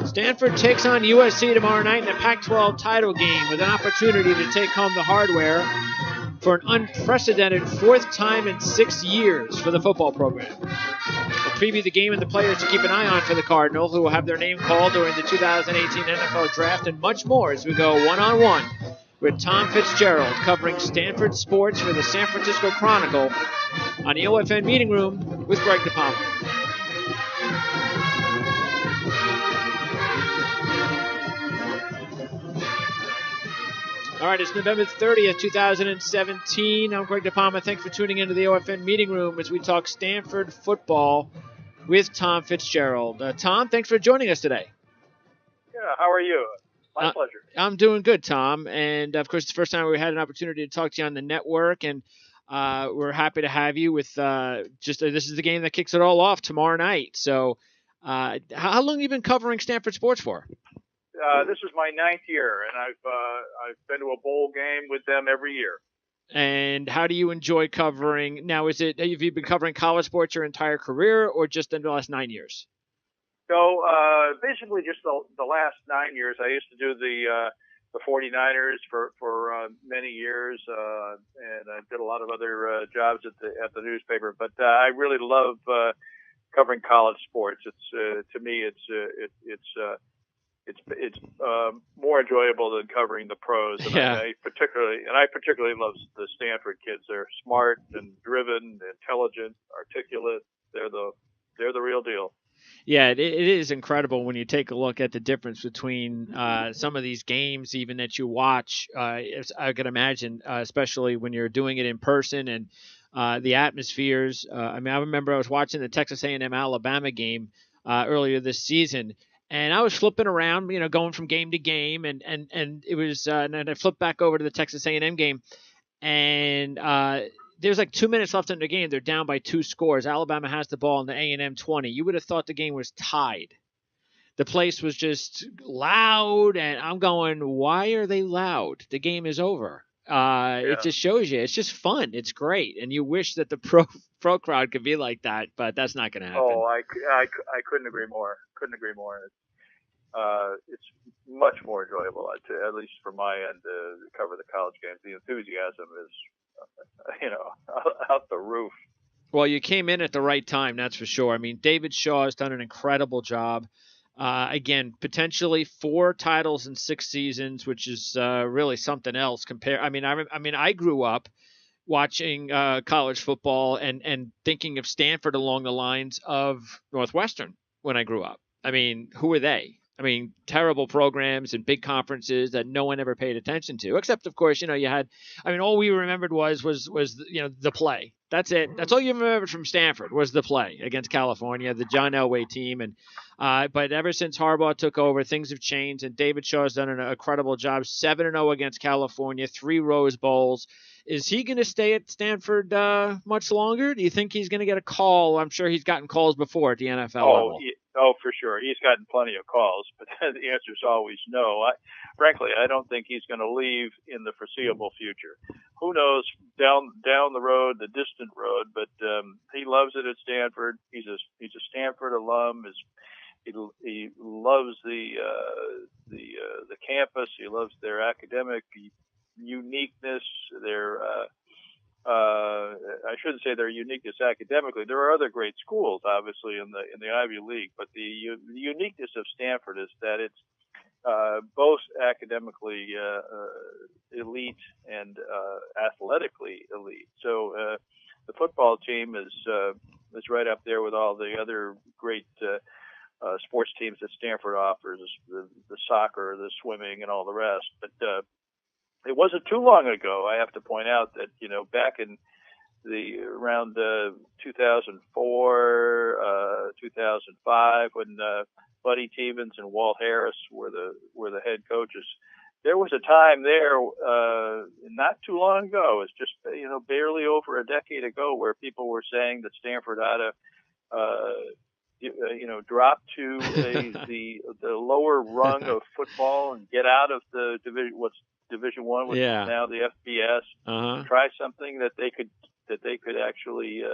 Stanford takes on USC tomorrow night in a Pac-12 title game with an opportunity to take home the hardware for an unprecedented fourth time in 6 years for the football program. We'll preview the game and the players to keep an eye on for the Cardinal, who will have their name called during the 2018 NFL Draft, and much more as we go one-on-one with Tom Fitzgerald covering Stanford sports for the San Francisco Chronicle on the OFN Meeting Room with Greg DePalma. All right, it's November 30th, 2017. I'm Greg DePalma. Thanks for tuning into the OFN Meeting Room as we talk Stanford football with Tom Fitzgerald. Tom, thanks for joining us today. Yeah, how are you? My pleasure. I'm doing good, Tom. And, of course, it's the first time we had an opportunity to talk to you on the network, and we're happy to have you with this is the game that kicks it all off tomorrow night. So how long have you been covering Stanford sports for? This is my 9th year, and I've been to a bowl game with them every year. And how do you enjoy covering? Now, have you been covering college sports your entire career, or just in the last 9 years? So basically, just the last 9 years. I used to do the 49ers for many years, and I did a lot of other jobs at the newspaper. But I really love covering college sports. It's to me, it's more enjoyable than covering the pros. And yeah. I particularly love the Stanford kids. They're smart and driven, intelligent, articulate. They're the real deal. Yeah, it is incredible when you take a look at the difference between some of these games, even that you watch. I can imagine, especially when you're doing it in person and the atmospheres. I remember I was watching the Texas A&M Alabama game earlier this season. And I was flipping around, going from game to game, and it was, and then I flipped back over to the Texas A&M game, and there's like 2 minutes left in the game. They're down by 2 scores. Alabama has the ball in the A&M 20. You would have thought the game was tied. The place was just loud, and I'm going, why are they loud? The game is over. It just shows you. It's just fun. It's great, and you wish that the pro crowd could be like that, but that's not going to happen. Oh, I couldn't agree more. It's much more enjoyable, at least from my end, to cover the college games. The enthusiasm is, out the roof. Well, you came in at the right time, that's for sure. I mean, David Shaw has done an incredible job. Again, potentially 4 titles in 6 seasons, which is really something else. I grew up watching college football and thinking of Stanford along the lines of Northwestern when I grew up. I mean, who are they? I mean, terrible programs and big conferences that no one ever paid attention to, except, of course, you had, all we remembered was the play. That's it. That's all you remembered from Stanford was the play against California, the John Elway team. And but ever since Harbaugh took over, things have changed, and David Shaw has done an incredible job. 7-0 against California, 3 Rose Bowls. Is he going to stay at Stanford much longer? Do you think he's going to get a call? I'm sure he's gotten calls before at the NFL level. Oh, for sure. He's gotten plenty of calls, but the answer is always no. Frankly, I don't think he's going to leave in the foreseeable future. Who knows down the road, the distant road, but he loves it at Stanford. He's a Stanford alum. He loves the campus. He loves their academic uniqueness, their I shouldn't say their uniqueness academically. There are other great schools, obviously, in the Ivy League, but the uniqueness of Stanford is that it's both academically elite and athletically elite. So the football team is right up there with all the other great sports teams that Stanford offers, the soccer, the swimming, and all the rest. But it wasn't too long ago, I have to point out, that back in around 2004, 2005, when Buddy Stevens and Walt Harris were the head coaches, there was a time there not too long ago, it's just barely over a decade ago, where people were saying that Stanford ought to drop to the lower rung of football and get out of the Division I, which is now the FBS. Try something that they could actually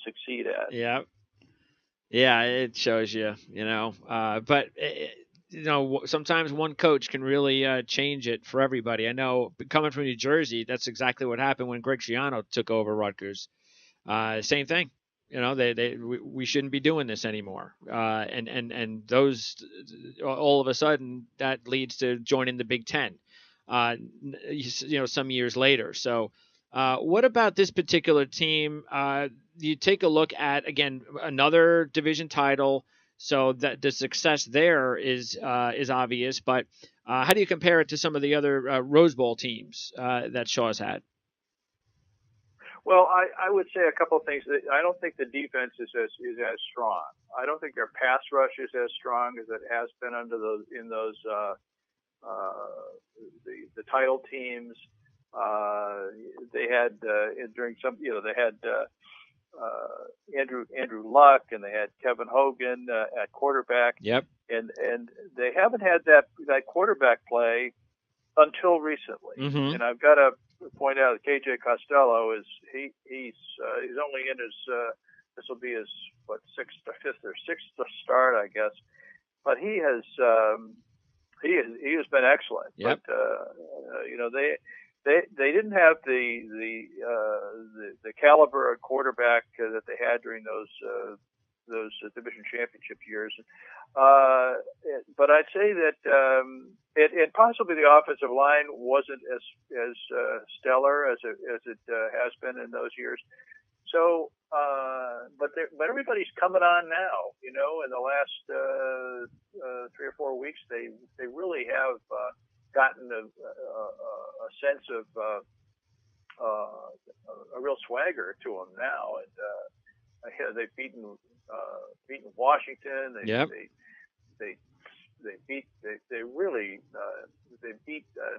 succeed at. Yeah. Yeah, it shows you, but sometimes one coach can really change it for everybody. I know coming from New Jersey, that's exactly what happened when Greg Schiano took over Rutgers. Same thing. We shouldn't be doing this anymore. And those, all of a sudden, that leads to joining the Big Ten. Some years later. So, what about this particular team? You take a look at again another division title. So that the success there is obvious, but how do you compare it to some of the other Rose Bowl teams that Shaw's had? Well, I would say a couple of things. I don't think the defense is as strong. I don't think their pass rush is as strong as it has been under those in those the title teams. They had during some they had Andrew Luck and they had Kevin Hogan at quarterback. Yep. And they haven't had that quarterback play until recently. Mm-hmm. And I've got to point out that KJ Costello he's only in his this will be his fifth or sixth start, I guess. But he has been excellent. Yep. But they didn't have the caliber of quarterback that they had during those division championship years. But I'd say that and possibly the offensive line wasn't as stellar as it has been in those years. So, but everybody's coming on now. In the last 3 or 4 weeks, they really have gotten a sense of a real swagger to them now, and they've beaten Washington. Yep. They beat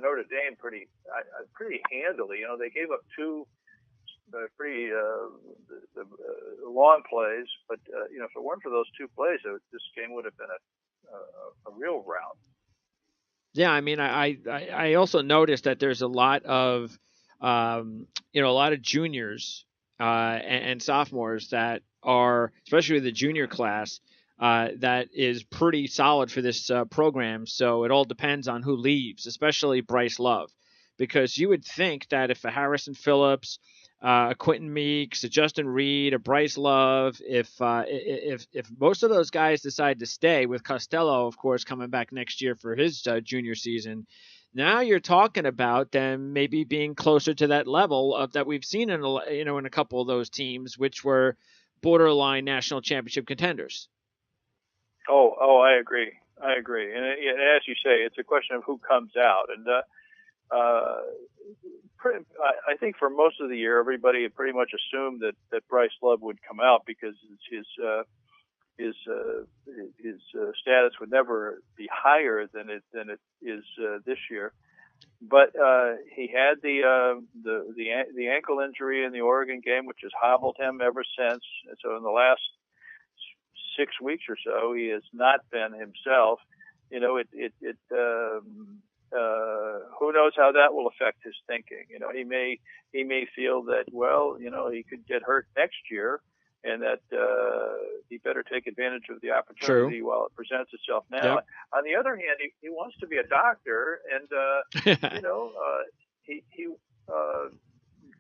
Notre Dame pretty handily. They gave up two pretty long plays, but if it weren't for those two plays, this game would have been a real rout. Yeah, I mean, I also noticed that there's a lot of a lot of juniors and sophomores that are, especially the junior class, that is pretty solid for this program. So it all depends on who leaves, especially Bryce Love, because you would think that if a Harrison Phillips, a Quentin Meeks, a Justin Reed, a Bryce Love, if most of those guys decide to stay, with Costello, of course, coming back next year for his junior season, now you're talking about them maybe being closer to that level of that we've seen in a couple of those teams, which were borderline national championship contenders. Oh, I agree. And as you say, it's a question of who comes out. And I think for most of the year, everybody had pretty much assumed that Bryce Love would come out because his status would never be higher than it is this year. But he had the ankle injury in the Oregon game, which has hobbled him ever since. And so in the last 6 weeks or so, he has not been himself. Who knows how that will affect his thinking? He may feel that, he could get hurt next year, and that he better take advantage of the opportunity while it presents itself now. Yep. On the other hand, he wants to be a doctor, and he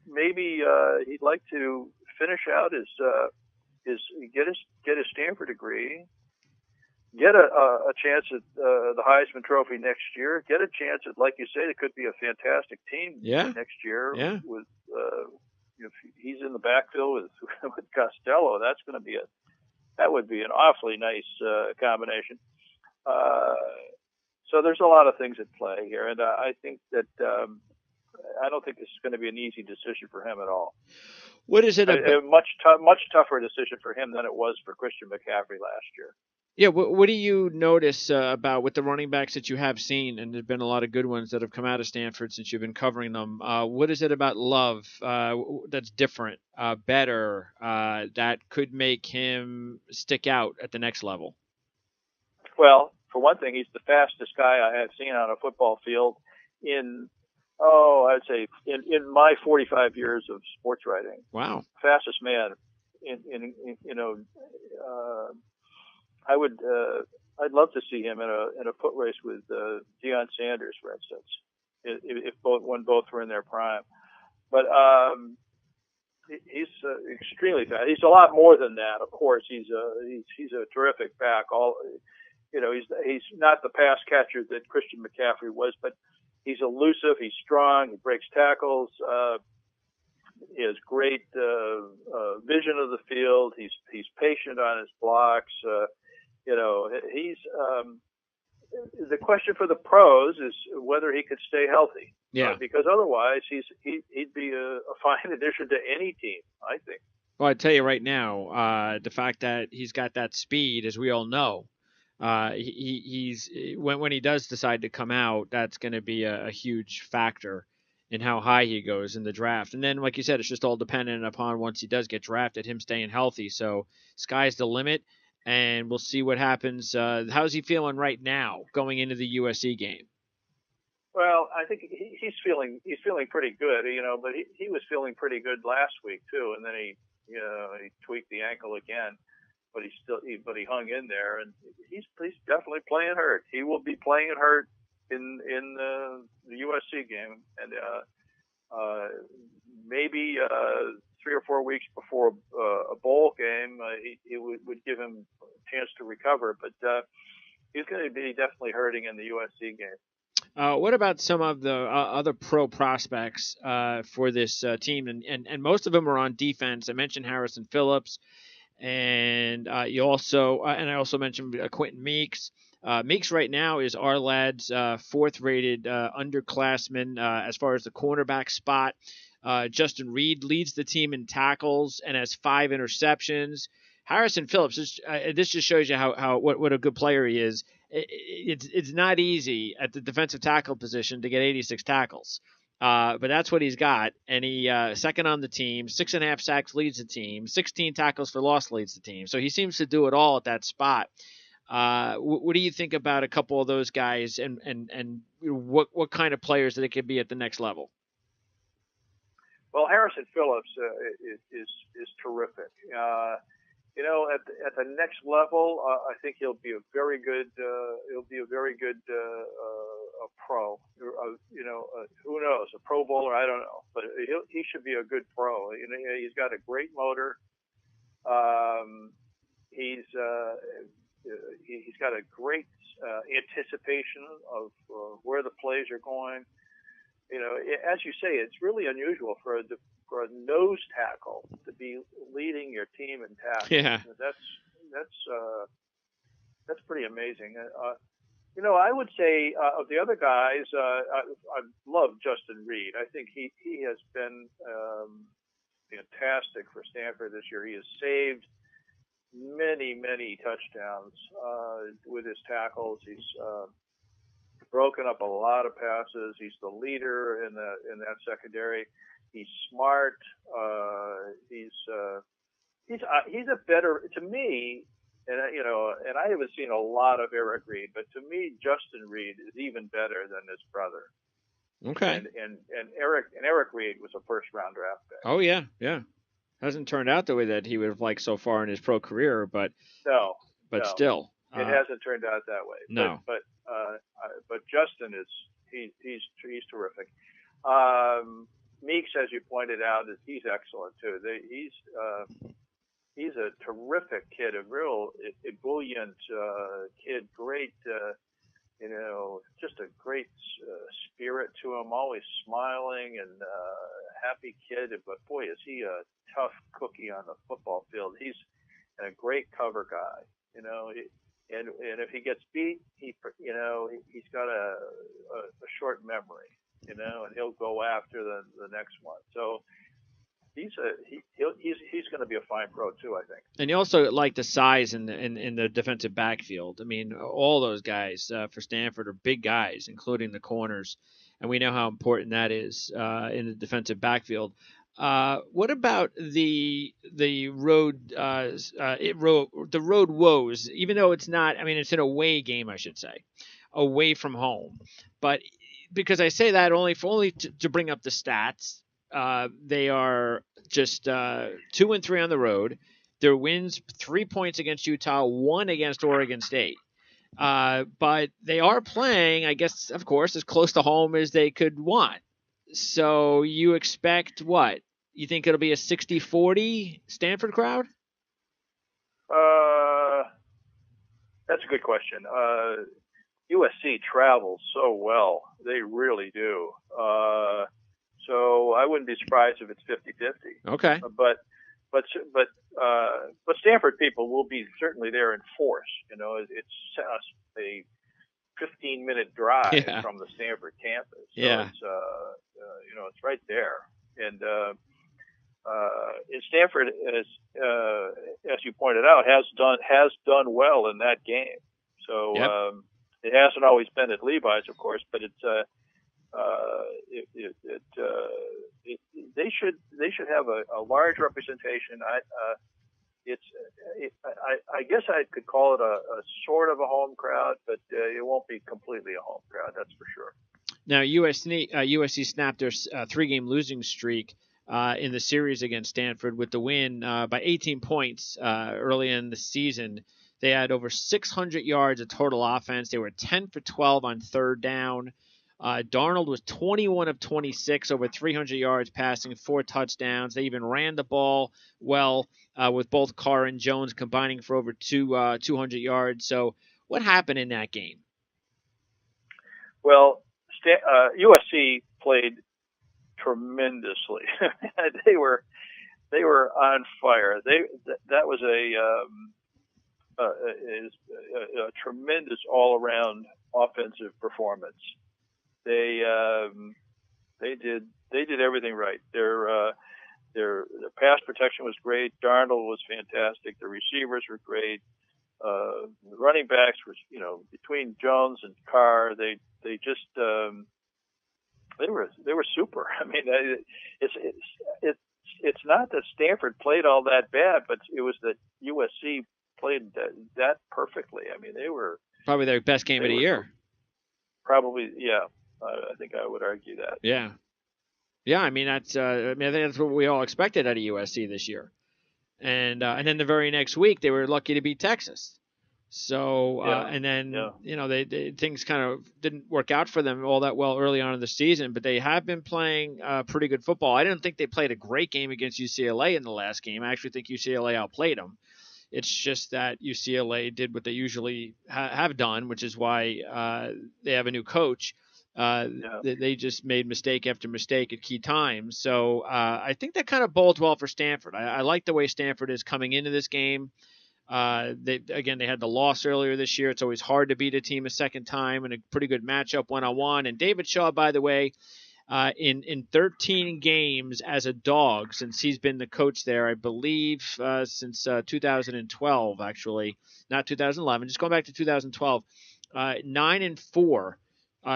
maybe he'd like to finish out his get his Stanford degree, get a chance at the Heisman Trophy next year, get a chance at, like you say, it could be a fantastic team next year. Yeah. With if he's in the backfield with Costello, that would be an awfully nice combination. So there's a lot of things at play here, and I think that I don't think this is going to be an easy decision for him at all. What is it? A much tougher decision for him than it was for Christian McCaffrey last year. Yeah, what do you notice about with the running backs that you have seen, and there've been a lot of good ones that have come out of Stanford since you've been covering them. What is it about Love that's different, better, that could make him stick out at the next level? Well, for one thing, he's the fastest guy I have seen on a football field I'd say in my 45 years of sports writing. Wow. Fastest man I would I'd love to see him in a foot race with Deion Sanders, for instance, if both were in their prime. But he's extremely fast. He's a lot more than that, of course. He's a terrific back. He's not the pass catcher that Christian McCaffrey was, but he's elusive. He's strong. He breaks tackles. He has great vision of the field. He's patient on his blocks. He's the question for the pros is whether he could stay healthy. Yeah. Because otherwise, he'd be a fine addition to any team, I think. Well, I tell you right now, the fact that he's got that speed, as we all know, he's when he does decide to come out, that's going to be a huge factor in how high he goes in the draft. And then, like you said, it's just all dependent upon once he does get drafted, him staying healthy. So sky's the limit, and we'll see what happens. How's he feeling right now going into the USC game? Well, I think he's feeling pretty good, but he was feeling pretty good last week too, and then he tweaked the ankle again, but he hung in there, and he's definitely playing hurt. He will be playing hurt in the USC game, and maybe 3 or 4 weeks before a bowl game, he would give him a chance to recover, but he's going to be definitely hurting in the USC game. What about some of the other pro prospects for this team? And most of them are on defense. I mentioned Harrison Phillips, and I also mentioned Quentin Meeks. Meeks right now is our lad's fourth-rated underclassman as far as the cornerback spot. Justin Reed leads the team in tackles and has 5 interceptions. Harrison Phillips, this just shows you what a good player he is. It's not easy at the defensive tackle position to get 86 tackles, but that's what he's got. And he second on the team, 6.5 sacks leads the team, 16 tackles for loss leads the team. So he seems to do it all at that spot. What do you think about a couple of those guys, and what kind of players that they could be at the next level? Well, Harrison Phillips is terrific. At the next level, I think he'll be a very good pro. Who knows, a Pro Bowler? I don't know, but he should be a good pro. He's got a great motor. He's got a great anticipation of where the plays are going. As you say, it's really unusual for a nose tackle to be leading your team in tackles. Yeah, that's pretty amazing. I would say of the other guys, I love Justin Reed. I think he has been fantastic for Stanford this year. He has saved many touchdowns with his tackles. He's broken up a lot of passes. He's the leader in that secondary. He's smart. He's a better, to me, and I haven't seen a lot of Eric Reed, but to me, Justin Reed is even better than his brother. Okay. And Eric Reed was a first round draft pick. Oh yeah. Hasn't turned out the way that he would have liked so far in his pro career, but still, it hasn't turned out that way. No. But Justin he's terrific. Meeks, as you pointed out, he's excellent too. He's a terrific kid, a real ebullient kid. Great, just a great spirit to him. Always smiling and happy kid. But boy, is he a tough cookie on the football field. He's a great cover guy. And if he gets beat, he's got a short memory. And he'll go after the next one. So he's going to be a fine pro too, I think. And you also like the size in the defensive backfield. I mean, all those guys for Stanford are big guys, including the corners, and we know how important that is in the defensive backfield. What about the road woes? Even though it's not, I mean, it's an away game, I should say, away from home, but because I say that only to bring up the stats, they are just 2-3 on the road Their wins 3 points against Utah, 1 against Oregon State. But they are playing, I guess, of course, as close to home as they could want. So you expect what? You think it'll be a 60-40 Stanford crowd? That's a good question. USC travels so well. They really do. So I wouldn't be surprised if it's 50-50. Okay. But Stanford people will be certainly there in force. You know, it's a 15-minute drive from the Stanford campus. So it's you know, it's right there. And Stanford, as you pointed out, has done well in that game. So it hasn't always been at Levi's, of course, but it's they should have a large representation. I guess I could call it a sort of a home crowd, but it won't be completely a home crowd. That's for sure. Now USC snapped their 3-game losing streak in the series against Stanford with the win by 18 points early in the season. They had over 600 yards of total offense. They were 10 for 12 on third down. Darnold was 21 of 26, over 300 yards passing, 4 touchdowns. They even ran the ball well with both Carr and Jones combining for over 200 yards. So what happened in that game? Well, USC played tremendously. They were on fire. That was a tremendous all-around offensive performance. They did everything right. Their pass protection was great. Darnold was fantastic. The receivers were great. The running backs were, you know, between Jones and Carr, they just they were super. I mean, it's not that Stanford played all that bad, but it was that USC played that perfectly. I mean, they were probably their best game of the year. Probably, yeah. I think I would argue that. Yeah. I mean, I think that's what we all expected out of USC this year. And then the very next week they were lucky to beat Texas. So and then you know they things kind of didn't work out for them all that well early on in the season, but they have been playing pretty good football. I didn't think they played a great game against UCLA in the last game. I actually think UCLA outplayed them. It's just that UCLA did what they usually have done, which is why they have a new coach. They just made mistake after mistake at key times. So I think that kind of bodes well for Stanford. I like the way Stanford is coming into this game. They had the loss earlier this year. It's always hard to beat a team a second time, and a pretty good matchup one-on-one. And David Shaw, by the way, in 13 games as a dog since he's been the coach there, I believe since 2012, actually, not 2011, just going back to 2012, 9-4.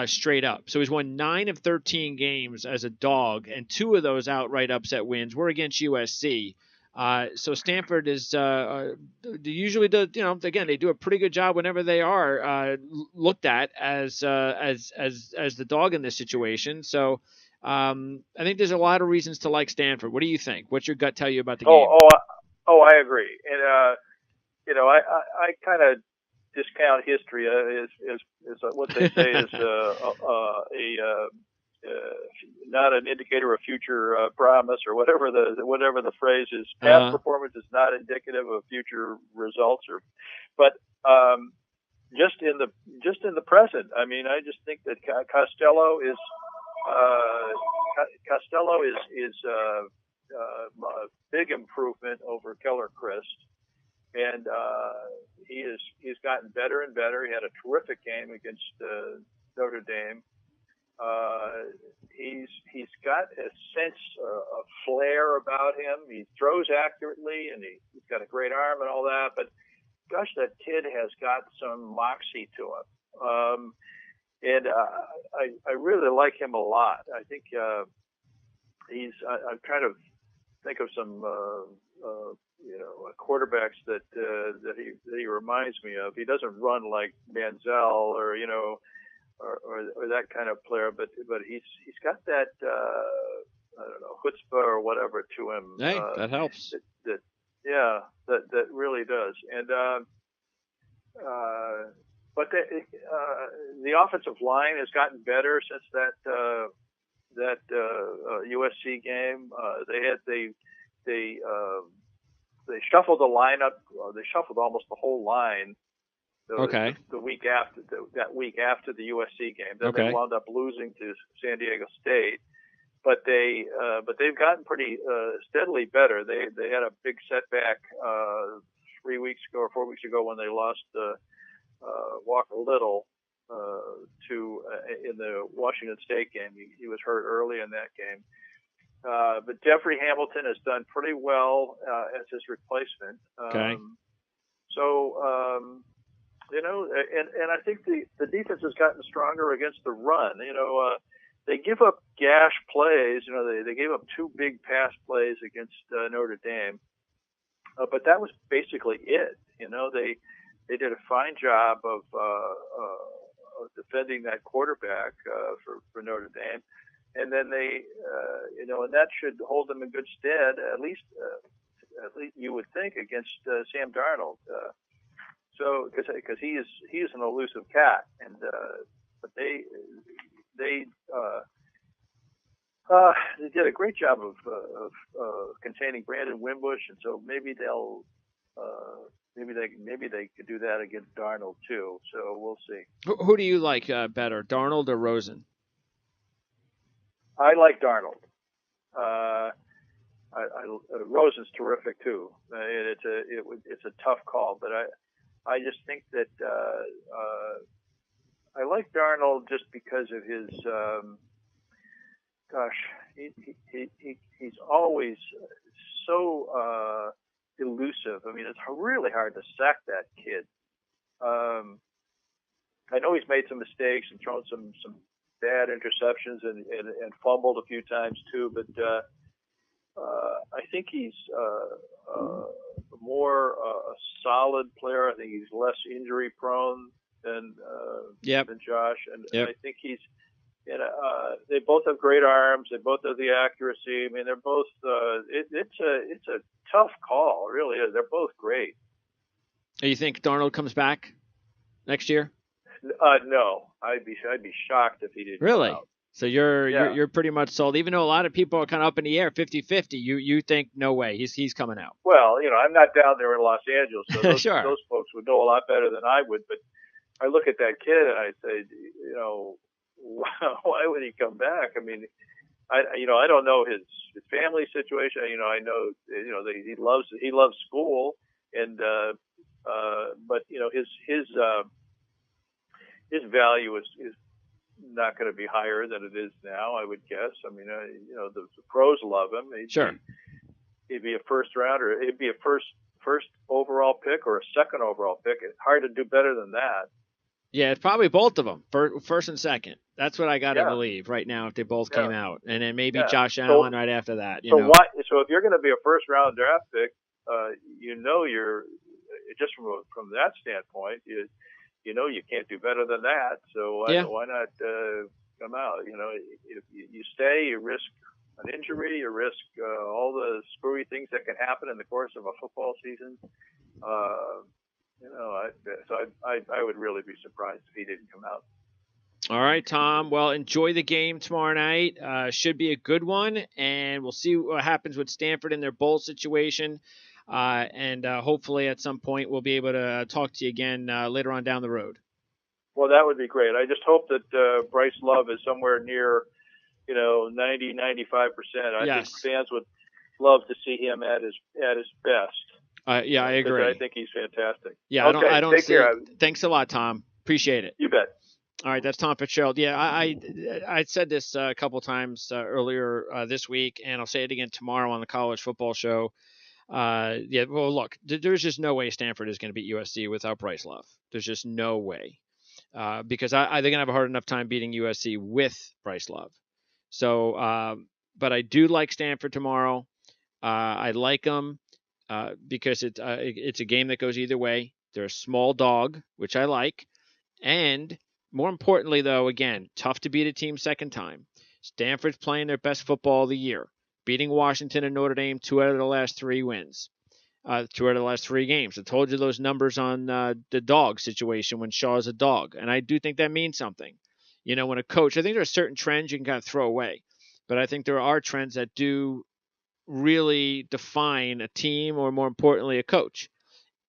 Straight up. So he's won 9 of 13 games as a dog, and 2 of those outright upset wins were against USC. So Stanford is usually does, you know, again, they do a pretty good job whenever they are looked at as the dog in this situation. So I think there's a lot of reasons to like Stanford. What do you think? What's your gut tell you about the game? I agree. And you know, I kind of discount history is what they say is not an indicator of future promise, or whatever the phrase is. Past performance is not indicative of future results, but just in the present. I mean, I just think that Costello is a big improvement over Keller Christ. And he's gotten better and better. He had a terrific game against Notre Dame. He's got a sense, a flair about him. He throws accurately, and he's got a great arm and all that. But gosh, that kid has got some moxie to him. And I really like him a lot. I think I'm trying to think of some quarterbacks that he reminds me of. He doesn't run like Manziel or that kind of player, but he's got that I don't know, chutzpah or whatever to him. Hey, that helps. That Yeah, that really does. And but the offensive line has gotten better since that USC game. They they shuffled the lineup. They shuffled almost the whole line Okay. the week after that week after the USC game. Then Okay. they wound up losing to San Diego State. But they've gotten pretty steadily better. They had a big setback 3 weeks ago or 4 weeks ago when they lost Walker Little in the Washington State game. He was hurt early in that game. But Jeffrey Hamilton has done pretty well as his replacement. Okay. And I think the defense has gotten stronger against the run. They give up gash plays. They gave up 2 big pass plays against Notre Dame, but that was basically it. They did a fine job of defending that quarterback for Notre Dame, and then and that should hold them in good stead. At least you would think against Sam Darnold. So because he is an elusive cat, and but they did a great job of containing Brandon Wimbush, and so maybe they could do that against Darnold too. So we'll see. Who do you like better, Darnold or Rosen? I like Darnold. Rosen's terrific too. It's a tough call, but I just think that I like Darnold just because of his. He's always so elusive. I mean, it's really hard to sack that kid. I know he's made some mistakes and thrown some bad interceptions and fumbled a few times too, but I think he's more a solid player. I think he's less injury prone than Josh, and I think he's. They both have great arms. They both have the accuracy. I mean, they're both. It's a tough call, it really is. They're both great. You think Darnold comes back next year? No, I'd be shocked if he didn't. Really? Come out. So you're pretty much sold, even though a lot of people are kind of up in the air, 50-50. You think no way he's coming out? Well, I'm not down there in Los Angeles, so those, sure. those folks would know a lot better than I would. But I look at that kid and I say, why would he come back? I mean, I don't know his family situation. I know that he loves school, and but his value is not going to be higher than it is now, I would guess. I mean, the pros love him. He'd be a first rounder. He'd be a first overall pick or a second overall pick. It's hard to do better than that. Yeah, it's probably both of them, first and second. That's what I got to believe right now if they both came out. And then maybe Josh Allen right after that. So if you're going to be a first-round draft pick, you're just from that standpoint, you can't do better than that. So why not come out? If you stay, you risk an injury, you risk all the screwy things that can happen in the course of a football season. I would really be surprised if he didn't come out. All right, Tom. Well, enjoy the game tomorrow night. Should be a good one, and we'll see what happens with Stanford in their bowl situation. And hopefully at some point we'll be able to talk to you again later on down the road. Well, that would be great. I just hope that Bryce Love is somewhere near, 90, 95%. I think fans would love to see him at his best. I agree. I think he's fantastic. Yeah, okay, I don't see it. Thanks a lot, Tom. Appreciate it. You bet. All right, that's Tom Fitzgerald. Yeah, I said this a couple times earlier this week, and I'll say it again tomorrow on the college football show. Well, look, there's just no way Stanford is going to beat USC without Bryce Love. There's just no way because they're going to have a hard enough time beating USC with Bryce Love. So, but I do like Stanford tomorrow. I like them. Because it's a game that goes either way. They're a small dog, which I like. And more importantly, though, again, tough to beat a team second time. Stanford's playing their best football of the year, beating Washington and Notre Dame 2 out of the last 3 wins. 2 out of the last 3 games. I told you those numbers on the dog situation when Shaw's a dog, and I do think that means something. When a coach, I think there are certain trends you can kind of throw away, but I think there are trends that do really define a team, or more importantly, a coach.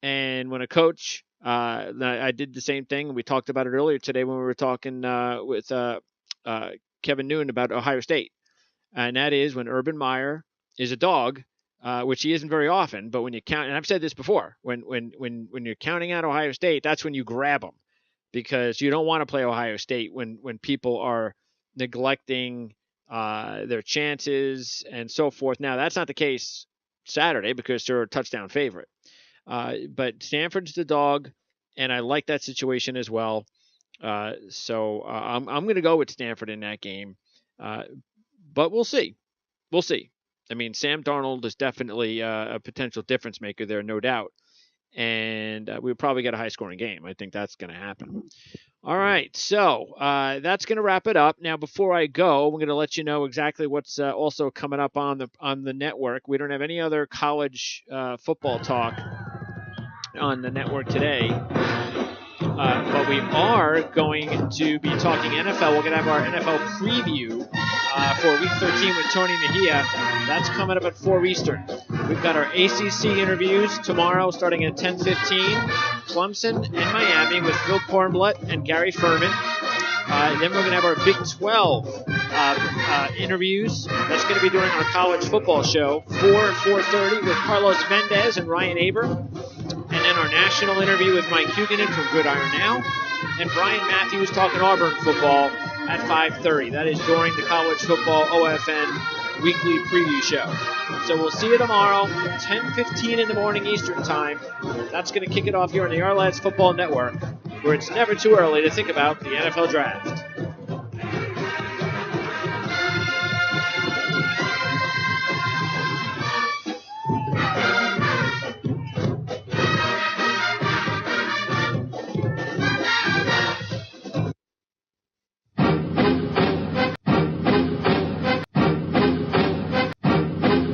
And when a coach, I did the same thing. We talked about it earlier today when we were talking with Kevin Newton about Ohio State, and that is when Urban Meyer is a dog, which he isn't very often. But when you count, and I've said this before, when you're counting out Ohio State, that's when you grab them, because you don't want to play Ohio State when people are neglecting their chances and so forth. Now, that's not the case Saturday because they're a touchdown favorite. But Stanford's the dog, and I like that situation as well. So I'm going to go with Stanford in that game. But we'll see. We'll see. I mean, Sam Darnold is definitely a potential difference maker there, no doubt. And we'll probably get a high-scoring game. I think that's going to happen. All right, so that's going to wrap it up. Now, before I go, we're going to let you know exactly what's also coming up on the network. We don't have any other college football talk on the network today, but we are going to be talking NFL. We're going to have our NFL preview for Week 13 with Tony Mejia. That's coming up at 4 Eastern. We've got our ACC interviews tomorrow starting at 10:15. Clemson and Miami with Phil Kornblatt and Gary Furman. Then we're going to have our Big 12 interviews. That's going to be during our college football show, 4 and 4:30 with Carlos Mendez and Ryan Aber. And then our national interview with Mike Huguenin from Gridiron Now. And Brian Matthews talking Auburn football at 5:30. That is during the college football OFN weekly preview show. So we'll see you tomorrow, 10:15 in the morning Eastern time. That's going to kick it off here on the Our Lads Football Network, where it's never too early to think about the NFL Draft.